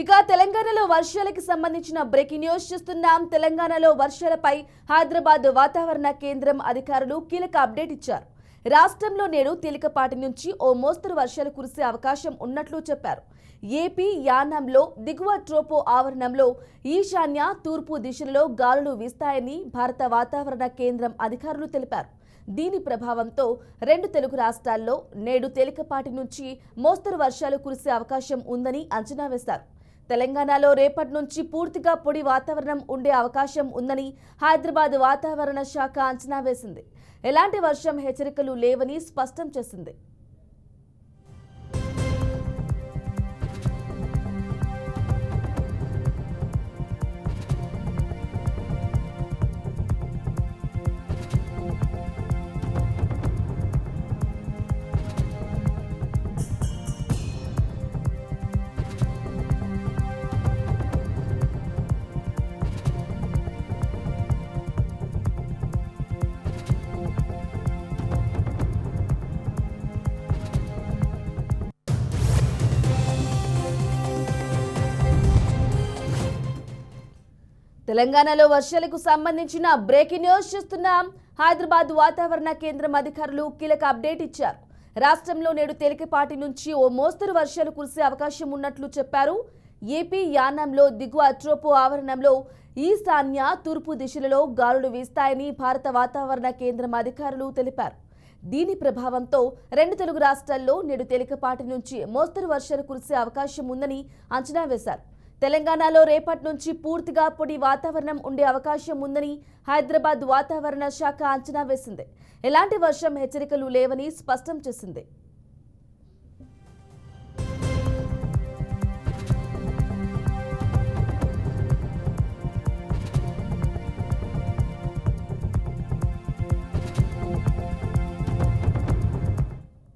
ఇక తెలంగాణలో వర్షాలకు సంబంధించిన బ్రేకింగ్ న్యూస్ చూస్తున్నాం. తెలంగాణలో వర్షాలపై హైదరాబాద్ వాతావరణ కేంద్రం అధికారులు కీలక అప్డేట్ ఇచ్చారు. రాష్ట్రంలో నేడు తేలికపాటి నుంచి ఓ మోస్తరు వర్షాలు కురిసే అవకాశం ఉన్నట్లు చెప్పారు. ఏపీ యానాంలో దిగువ ట్రోపో ఆవరణంలో ఈశాన్య తూర్పు దిశలలో గాలులు వీస్తాయని భారత వాతావరణ కేంద్రం అధికారులు తెలిపారు. దీని ప్రభావంతో రెండు తెలుగు రాష్ట్రాల్లో నేడు తేలికపాటి నుంచి మోస్తరు వర్షాలు కురిసే అవకాశం ఉందని అంచనా వేశారు. తెలంగాణలో రేపటి నుంచి పూర్తిగా పొడి వాతావరణం ఉండే అవకాశం ఉందని హైదరాబాద్ వాతావరణ శాఖ అంచనా వేసింది. ఎలాంటి వర్షం హెచ్చరికలు లేవని స్పష్టం చేసింది. తెలంగాణలో వర్షాలకు సంబంధించిన బ్రేకింగ్ న్యూస్ చూస్తున్నాం. హైదరాబాద్ వాతావరణ కేంద్రం అధికారులు కీలక అప్డేట్ ఇచ్చారు. రాష్ట్రంలో నేడు తేలికపాటి నుంచి ఓ మోస్తరు వర్షాలు కురిసే అవకాశం ఉన్నట్లు చెప్పారు. ఏపీ యానాంలో దిగువ ట్రోపో ఆవరణంలో ఈశాన్య తూర్పు దిశలలో గాలులు వీస్తాయని భారత వాతావరణ కేంద్రం అధికారులు తెలిపారు. దీని ప్రభావంతో రెండు తెలుగు రాష్ట్రాల్లో నేడు తేలికపాటి నుంచి మోస్తరు వర్షాలు కురిసే అవకాశం ఉందని అంచనా వేశారు. తెలంగాణలో రేపటి నుంచి పూర్తిగా పొడి వాతావరణం ఉండే అవకాశం ఉందని హైదరాబాద్ వాతావరణ శాఖ అంచనా వేసింది. ఎలాంటి వర్షం హెచ్చరికలు లేవని స్పష్టం చేసింది.